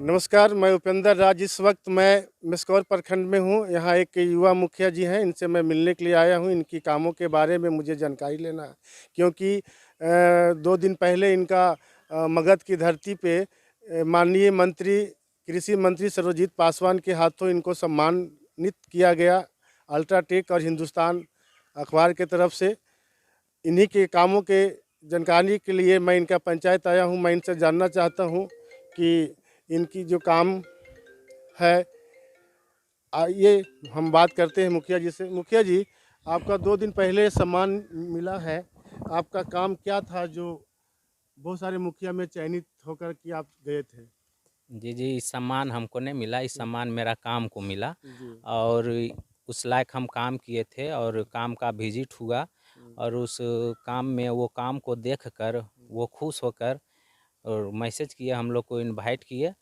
नमस्कार, मैं उपेंद्र राज। इस वक्त मैं मिसकौर प्रखंड में हूँ। यहाँ एक युवा मुखिया जी हैं, इनसे मैं मिलने के लिए आया हूँ। इनकी कामों के बारे में मुझे जानकारी लेना है, क्योंकि 2 दिन पहले इनका मगध की धरती पे माननीय मंत्री कृषि मंत्री सर्वजीत पासवान के हाथों इनको सम्मानित किया गया, अल्ट्राटेक और हिंदुस्तान अखबार के तरफ से। इन्हीं के कामों के जानकारी के लिए मैं इनका पंचायत आया हूँ। मैं इनसे जानना चाहता हूँ कि इनकी जो काम है, आइए हम बात करते हैं मुखिया जी से। मुखिया जी, आपका 2 दिन पहले सम्मान मिला है। आपका काम क्या था जो बहुत सारे मुखिया में चयनित होकर कि आप गए थे? जी, जी, इस सम्मान हमको नहीं मिला, इस सम्मान मेरा काम को मिला जी। और उस लायक हम काम किए थे और काम का विज़िट हुआ और उस काम में वो काम को देखकर वो खुश होकर और मैसेज किए, हम लोग को इनवाइट किए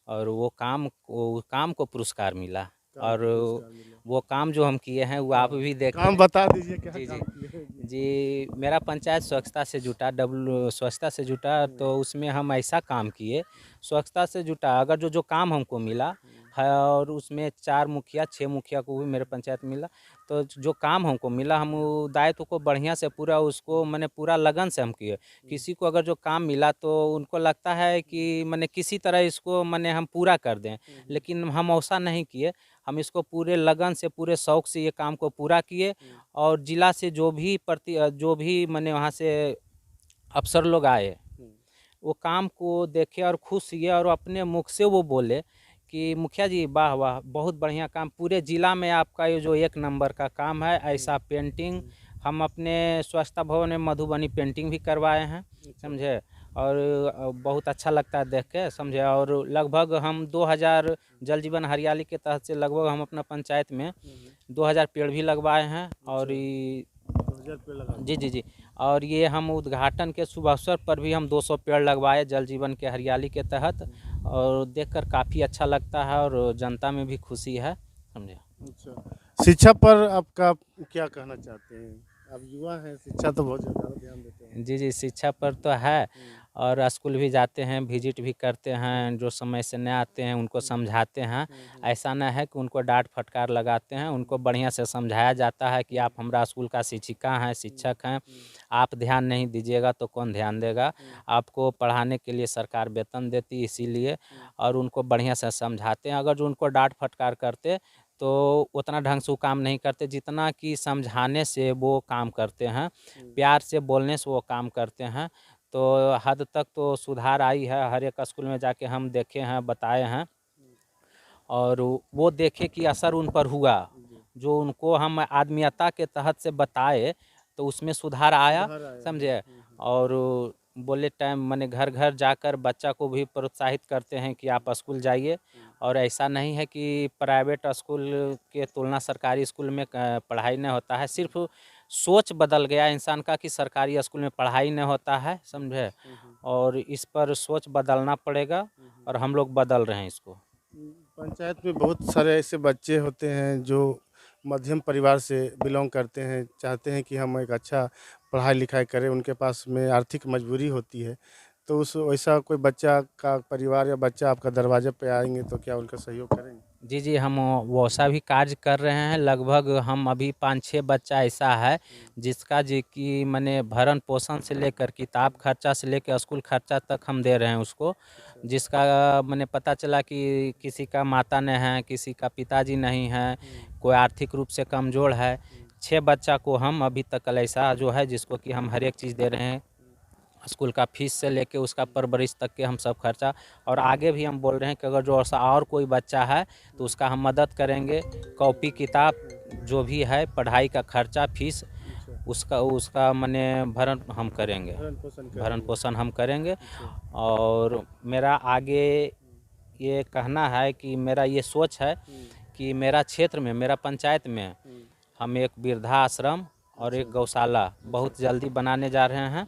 और वो काम को पुरस्कार मिला। काम और का पुरस्कार मिला। वो काम जो हम किए हैं वो आप हाँ, भी देखे काम हैं। बता दीजिए, क्या जी, काम जी। किए हैं? जी। जी, मेरा पंचायत स्वच्छता से जुटा, स्वच्छता से जुटा, तो उसमें हम ऐसा काम किए, स्वच्छता से जुटा अगर जो काम हमको मिला है और उसमें 4 मुखिया 6 मुखिया को भी मेरे पंचायत में मिला। तो जो काम हमको मिला, हम वो दायित्व को बढ़िया से पूरा उसको माने पूरा लगन से हम किए। किसी को अगर जो काम मिला तो उनको लगता है कि माने किसी तरह इसको माने हम पूरा कर दें, लेकिन हम ऐसा नहीं किए। हम इसको पूरे लगन से, पूरे शौक से ये काम को पूरा किए और जिला से जो भी माने वहाँ से अफ़सर लोग आए, वो काम को देखे और खुश हुए और अपने मुख से वो बोले कि मुखिया जी वाह वाह, बहुत बढ़िया काम, पूरे ज़िला में आपका ये जो 1 नंबर का काम है। ऐसा पेंटिंग हम अपने स्वच्छता भवन में मधुबनी पेंटिंग भी करवाए हैं, अच्छा। समझे। और बहुत अच्छा लगता है देख के, समझे। और लगभग हम 2000 जल जीवन हरियाली के तहत से लगभग हम अपना पंचायत में 2000 पेड़ भी लगवाए हैं। और अच्छा, 2000 रुपये लगा जी, दिए। जी, जी। और ये हम उद्घाटन के शुभ अवसर पर भी हम 200 पेड़ लगवाए जल जीवन के हरियाली के तहत और देखकर काफ़ी अच्छा लगता है और जनता में भी खुशी है, समझे। अच्छा, शिक्षा पर आपका क्या कहना चाहते हैं? आप युवा हैं, शिक्षा तो बहुत ज़्यादा ध्यान देते होंगे। जी, जी, शिक्षा पर तो है और स्कूल भी जाते हैं, विजिट भी करते हैं, जो समय से नहीं आते हैं उनको समझाते हैं। ऐसा ना है कि उनको डाँट फटकार लगाते हैं, उनको बढ़िया से समझाया जाता है कि आप हमारा स्कूल का शिक्षिका हैं, शिक्षक हैं, आप ध्यान नहीं दीजिएगा तो कौन ध्यान देगा? आपको पढ़ाने के लिए सरकार वेतन देती है इसीलिए। और उनको बढ़िया से समझाते हैं। अगर जो उनको डाँट फटकार करते तो उतना ढंग से वो काम नहीं करते जितना कि समझाने से वो काम करते हैं, प्यार से बोलने से वो काम करते हैं। तो हद तक तो सुधार आई है, हर एक स्कूल में जाके हम देखे हैं, बताए हैं और वो देखे कि असर उन पर हुआ। जो उनको हम आत्मीयता के तहत से बताए तो उसमें सुधार आया, सुधार आया है। समझे। और बोले टाइम माने घर-घर जाकर बच्चा को भी प्रोत्साहित करते हैं कि आप स्कूल जाइए। और ऐसा नहीं है कि प्राइवेट स्कूल के तुलना सरकारी स्कूल में पढ़ाई नहीं होता है। सिर्फ़ सोच बदल गया इंसान का कि सरकारी स्कूल में पढ़ाई नहीं होता है, समझे। और इस पर सोच बदलना पड़ेगा और हम लोग बदल रहे हैं इसको। पंचायत में बहुत सारे ऐसे बच्चे होते हैं जो मध्यम परिवार से बिलोंग करते हैं, चाहते हैं कि हम एक अच्छा पढ़ाई लिखाई करें, उनके पास में आर्थिक मजबूरी होती है। तो उस वैसा कोई बच्चा का परिवार या बच्चा आपका दरवाजे पे आएँगे तो क्या उनका सहयोग करेंगे? जी, जी, हम वैसा भी कार्य कर रहे हैं। लगभग हम अभी 5-6 बच्चा ऐसा है जिसका जी कि माने भरण-पोषण से लेकर किताब खर्चा से लेकर स्कूल खर्चा तक हम दे रहे हैं उसको। जिसका माने पता चला कि किसी का माता नहीं है, किसी का पिताजी नहीं है, कोई आर्थिक रूप से कमज़ोर है। 6 बच्चा को हम अभी तक ऐसा जो है जिसको कि हम हर एक चीज़ दे रहे हैं। स्कूल का फ़ीस से लेके उसका परवरिश तक के हम सब खर्चा। और आगे भी हम बोल रहे हैं कि अगर जो ऐसा और कोई बच्चा है तो उसका हम मदद करेंगे। कॉपी किताब जो भी है, पढ़ाई का खर्चा फ़ीस अच्छा, उसका उसका माने भरण हम करेंगे, भरण-पोषण भरण करेंगे। पोषण हम करेंगे। अच्छा। और मेरा आगे ये कहना है कि मेरा ये सोच है कि मेरा क्षेत्र में, मेरा पंचायत में हम एक वृद्धाश्रम और अच्छा, एक गौशाला बहुत अच्छा। जल्दी बनाने जा रहे हैं।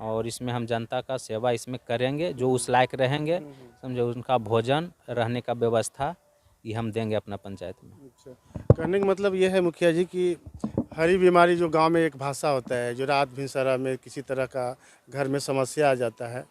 और इसमें हम जनता का सेवा इसमें करेंगे, जो उस लायक रहेंगे, समझे, उनका भोजन, रहने का व्यवस्था ये हम देंगे अपना पंचायत में। अच्छा, कहने का मतलब ये है मुखिया जी कि हरी बीमारी जो गांव में एक भाषा होता है, जो रात भिनसरा में किसी तरह का घर में समस्या आ जाता है,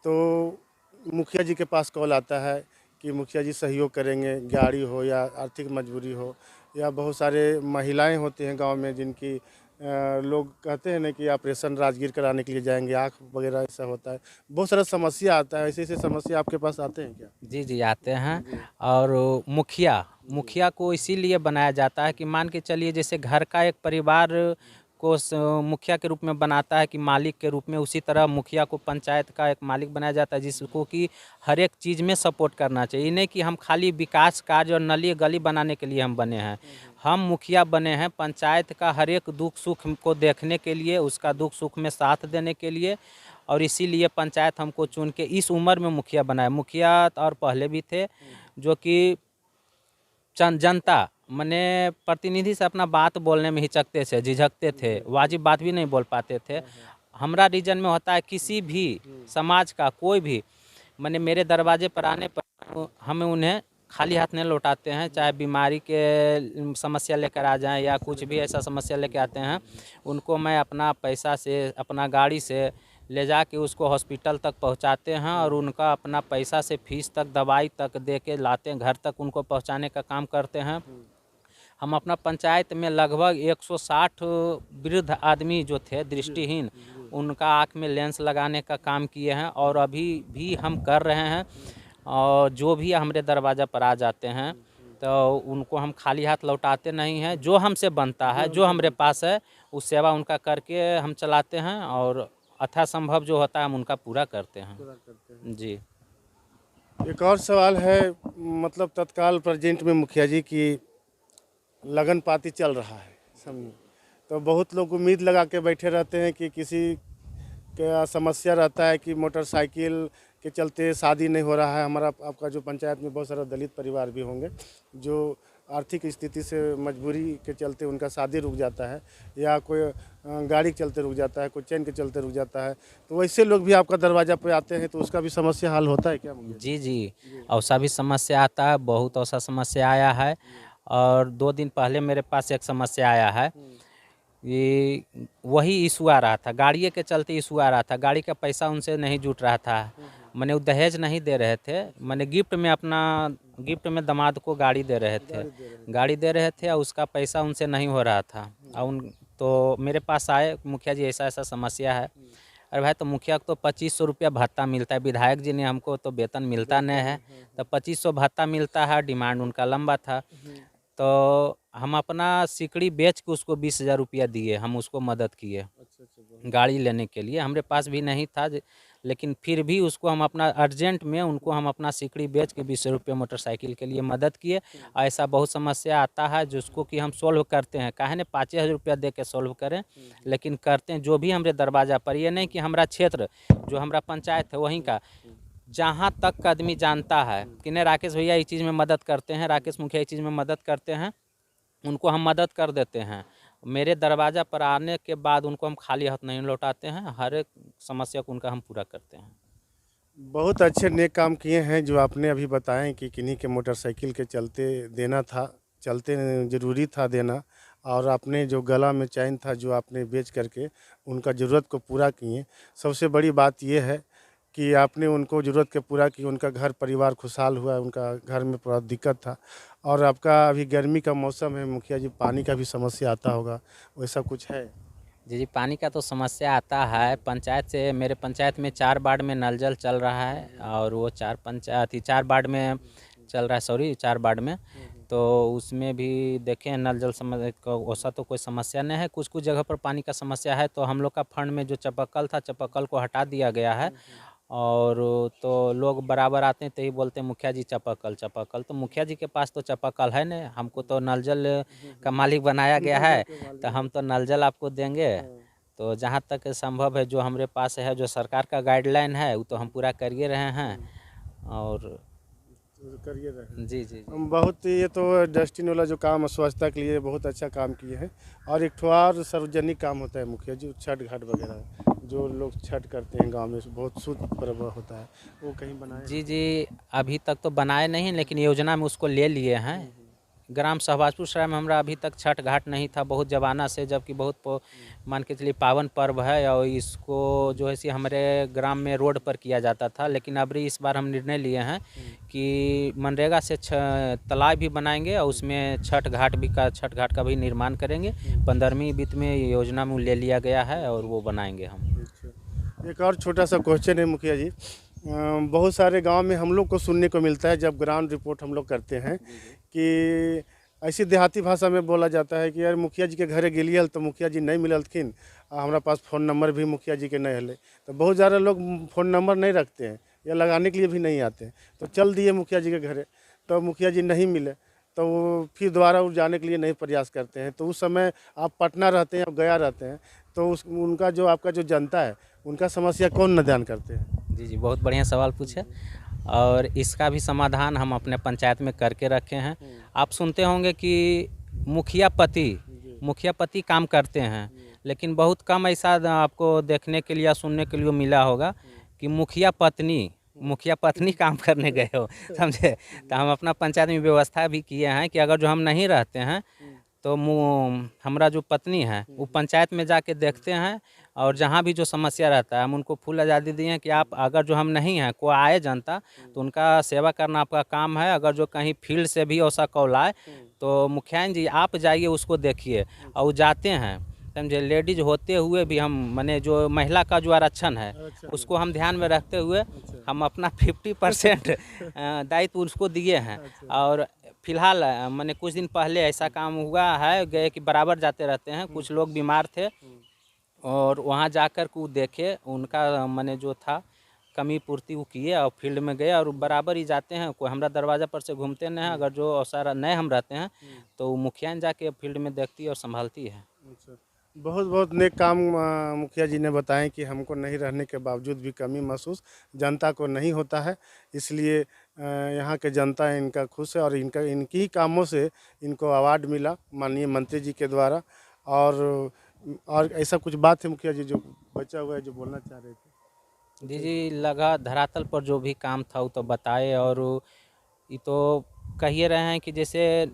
तो मुखिया जी के पास कॉल आता है कि मुखिया जी सहयोग करेंगे, गाड़ी हो या आर्थिक मजबूरी हो, या बहुत सारे महिलाएं होती हैं गांव में जिनकी लोग कहते हैं ना कि ऑपरेशन राजगीर कराने के लिए जाएंगे, आँख वगैरह ऐसा होता है, बहुत सारा समस्या आता है। ऐसे ऐसे समस्या आपके पास आते हैं क्या? जी जी आते हैं। और मुखिया मुखिया को इसीलिए बनाया जाता है कि मान के चलिए जैसे घर का एक परिवार को मुखिया के रूप में बनाता है कि मालिक के रूप में, उसी तरह मुखिया को पंचायत का एक मालिक बनाया जाता है जिसको कि हर एक चीज़ में सपोर्ट करना चाहिए। नहीं कि हम खाली विकास कार्य और नली गली बनाने के लिए हम बने हैं। हम मुखिया बने हैं पंचायत का हर एक दुख सुख को देखने के लिए, उसका दुख सुख में साथ देने के लिए। और इसीलिए पंचायत हमको चुन के इस उम्र में मुखिया बनाया। मुखिया और पहले भी थे जो कि जनता मने प्रतिनिधि से अपना बात बोलने में हिचकते थे, झिझकते थे, वाजिब बात भी नहीं बोल पाते थे। हमारा रीजन में होता है किसी भी समाज का कोई भी मने मेरे दरवाजे पर आने पर हमें उन्हें खाली हाथ नहीं लौटाते हैं। चाहे बीमारी के समस्या लेकर आ जाएं या कुछ भी ऐसा समस्या लेकर आते हैं, उनको मैं अपना पैसा से अपना गाड़ी से ले जाके उसको हॉस्पिटल तक पहुंचाते हैं और उनका अपना पैसा से फीस तक दवाई तक दे के लाते हैं, घर तक उनको पहुंचाने का काम करते हैं। हम अपना पंचायत में लगभग 160 वृद्ध आदमी जो थे दृष्टिहीन, उनका आँख में लेंस लगाने का काम किए हैं और अभी भी हम कर रहे हैं। और जो भी हमारे दरवाज़ा पर आ जाते हैं तो उनको हम खाली हाथ लौटाते नहीं हैं। जो हमसे बनता है, जो हमारे पास है, उस सेवा उनका करके हम चलाते हैं और यथासंभव जो होता है हम उनका पूरा करते हैं। जी। एक और सवाल है, मतलब तत्काल प्रेजेंट में मुखिया जी की लगन पाती चल रहा है, समझिए, तो बहुत लोग उम्मीद लगा के बैठे रहते हैं कि किसी का समस्या रहता है कि मोटरसाइकिल के चलते शादी नहीं हो रहा है। हमारा आपका जो पंचायत में बहुत सारा दलित परिवार भी होंगे जो आर्थिक स्थिति से मजबूरी के चलते उनका शादी रुक जाता है, या कोई गाड़ी के चलते रुक जाता है, कोई चैन के चलते रुक जाता है, तो वैसे लोग भी आपका दरवाज़ा पे आते हैं, तो उसका भी समस्या हल होता है क्या? जी जी ऐसा भी समस्या आता है, बहुत ऐसा समस्या आया है। और 2 दिन पहले मेरे पास एक समस्या आया है। ये वही इशू आ रहा था, गाड़िए के चलते इशू आ रहा था। गाड़ी का पैसा उनसे नहीं जुट रहा था, मैंने वो दहेज नहीं दे रहे थे, मैंने गिफ्ट में दामाद को गाड़ी दे रहे थे और उसका पैसा उनसे नहीं हो रहा था। और तो मेरे पास आए, मुखिया जी ऐसा ऐसा समस्या है। अरे भाई, तो मुखिया को तो 2500 रुपया भत्ता मिलता है, विधायक जी ने हमको तो वेतन मिलता नहीं है, तो 2500 भत्ता मिलता है। डिमांड उनका लंबा था, तो हम अपना सिकड़ी बेच के उसको 20,000 रुपया दिए, हम उसको मदद किए गाड़ी लेने के लिए। हमारे पास भी नहीं था, लेकिन फिर भी उसको हम अपना अर्जेंट में उनको हम अपना सिकड़ी बेच के 20 रुपये मोटरसाइकिल के लिए मदद किए। ऐसा बहुत समस्या आता है जिसको कि हम सोल्व करते हैं, काहे ने 5,000 रुपया दे के सोल्व करें, लेकिन करते हैं। जो भी हमारे दरवाज़ा पर, ये नहीं कि हमारा क्षेत्र जो हमारा पंचायत है वहीं का, जहाँ तक का आदमी जानता है कि नहीं राकेश भैया इस चीज़ में मदद करते हैं, राकेश मुखिया इस चीज़ में मदद करते हैं, उनको हम मदद कर देते हैं। मेरे दरवाज़ा पर आने के बाद उनको हम खाली हाथ नहीं लौटाते हैं, हर एक समस्या को उनका हम पूरा करते हैं। बहुत अच्छे नेक काम किए हैं जो आपने अभी बताएं कि किन्हीं के मोटरसाइकिल के चलते देना था, चलते ज़रूरी था देना, और आपने जो गला में चैन था जो आपने बेच करके उनका ज़रूरत को पूरा किए। सबसे बड़ी बात यह है कि आपने उनको ज़रूरत के पूरा की, उनका घर परिवार खुशहाल हुआ, उनका घर में थोड़ा दिक्कत था। और आपका अभी गर्मी का मौसम है मुखिया जी, पानी का भी समस्या आता होगा, वैसा कुछ है? जी जी पानी का तो समस्या आता है। पंचायत से, मेरे पंचायत में 4 वार्ड में नल जल चल रहा है, और वो 4 वार्ड में चल रहा है, सॉरी 4 वार्ड में। तो उसमें भी देखें नल जल वैसा तो कोई समस्या नहीं है। कुछ कुछ जगह पर पानी का समस्या है, तो हम लोग का फंड में जो चापाकल था, चापाकल को हटा दिया गया है। और तो लोग बराबर आते हैं तो ही बोलते हैं मुखिया जी चापाकल चापाकल, तो मुखिया जी के पास तो चापाकल है नहीं, हमको तो नल जल का मालिक बनाया गया है, तो हम तो नल जल आपको देंगे। तो जहाँ तक संभव है जो हमारे पास है, जो सरकार का गाइडलाइन है, वो तो हम पूरा करिए रहे हैं। और करिए रहे। जी जी बहुत, ये तो डस्टिन वाला जो काम है स्वच्छता के लिए बहुत अच्छा काम किए हैं। और एक ठो और सार्वजनिक काम होता है मुखिया जी, छठ घाट वगैरह जो लोग छठ करते हैं गांव में, बहुत शुद्ध पर्व होता है, वो कहीं बनाए? जी जी अभी तक तो बनाए नहीं, लेकिन योजना में उसको ले लिए हैं। ग्राम सहबाजपुर सराय में हमारा अभी तक छठ घाट नहीं था बहुत ज़माना से, जबकि बहुत मान के चलिए पावन पर्व है और इसको जो है सी हमारे ग्राम में रोड पर किया जाता था। लेकिन अब इस बार हम निर्णय लिए हैं कि मनरेगा से तालाब भी बनाएंगे और उसमें छठ घाट का भी निर्माण करेंगे। 15वीं वित्त में योजना में ले लिया गया है और वो बनाएंगे हम। एक और छोटा सा क्वेश्चन है मुखिया जी, बहुत सारे गांव में हम लोग को सुनने को मिलता है जब ग्राउंड रिपोर्ट हम लोग करते हैं कि ऐसी देहाती भाषा में बोला जाता है कि यार मुखिया जी के घरे गेलियल तो मुखिया जी नहीं मिललखिन, हमारा पास फ़ोन नंबर भी मुखिया जी के नहीं हले। तो बहुत ज़्यादा लोग फ़ोन नंबर नहीं रखते हैं या लगाने के लिए भी नहीं आते हैं, तो चल दिए मुखिया जी के घरे तो मुखिया जी नहीं मिले, तो वो फिर दोबारा उठ जाने के लिए नहीं प्रयास करते हैं। तो उस समय आप पटना रहते हैं, आप गया रहते हैं, तो उनका जो आपका जो जनता है उनका समस्या कौन निदान करते हैं? जी जी, बहुत बढ़िया सवाल पूछे और इसका भी समाधान हम अपने पंचायत में करके रखे हैं। आप सुनते होंगे कि मुखिया पति काम करते हैं, लेकिन बहुत कम ऐसा आपको देखने के लिए या सुनने के लिए मिला होगा कि मुखिया पत्नी काम करने गए हो, समझे। तो हम अपना पंचायत में व्यवस्था भी किए हैं कि अगर जो हम नहीं रहते हैं तो हमारा जो पत्नी है वो पंचायत में जाके देखते हैं और जहाँ भी जो समस्या रहता है हम उनको फुल आज़ादी दिए हैं कि आप अगर जो हम नहीं हैं कोई आए जनता तो उनका सेवा करना आपका काम है। अगर जो कहीं फील्ड से भी ऐसा कॉल आए तो मुखिया जी आप जाइए उसको देखिए, और वो जाते हैं, समझे। लेडीज होते हुए भी हम माने जो महिला का जो आरक्षण है उसको हम ध्यान में रखते हुए हम अपना 50% दायित्व उसको दिए हैं। और फिलहाल मैंने कुछ दिन पहले ऐसा काम हुआ है गए कि बराबर जाते रहते हैं, कुछ लोग बीमार थे और वहाँ जाकर को देखे उनका मैंने जो था कमी पूर्ति वो किए और फील्ड में गए और बराबर ही जाते हैं। कोई हमारा दरवाज़ा पर से घूमते नहीं, अगर जो अवसर नए हम रहते हैं तो वो मुखिया जाके फील्ड में देखती है और संभालती है। बहुत बहुत नेक काम मुखिया जी ने बताएं कि हमको नहीं रहने के बावजूद भी कमी महसूस जनता को नहीं होता है, इसलिए यहाँ के जनता इनका खुश है और इनकी ही कामों से इनको अवार्ड मिला माननीय मंत्री जी के द्वारा। और ऐसा कुछ बात है मुखिया जी जो बचा हुआ है जो बोलना चाह रहे थे? जी लगा धरातल पर जो भी काम था वो तो बताए, और ये तो कहिए रहे हैं कि जैसे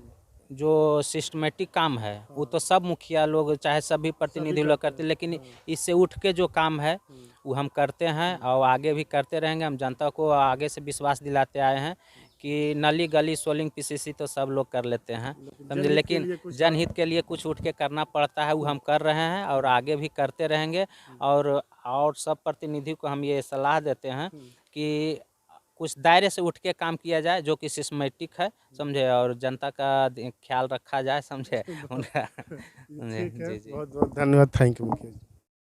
जो सिस्टमेटिक काम है वो तो सब मुखिया लोग चाहे सभी प्रतिनिधि लोग करते हैं, लेकिन इससे उठ के जो काम है वो हम करते हैं और आगे भी करते रहेंगे। हम जनता को आगे से विश्वास दिलाते आए हैं कि नली गली सोलिंग पीसीसी तो सब लोग कर लेते हैं, समझे, लेकिन जनहित के लिए कुछ उठ के करना पड़ता है वो हम कर रहे हैं और आगे भी करते रहेंगे। और सब प्रतिनिधि को हम ये सलाह देते हैं कि कुछ दायरे से उठ के काम किया जाए जो कि सिस्टमेटिक है, समझे, और जनता का ख्याल रखा जाए, समझे उनका। ठीक है, जी जी। बहुत बहुत धन्यवाद, थैंक यू मुखिया जी।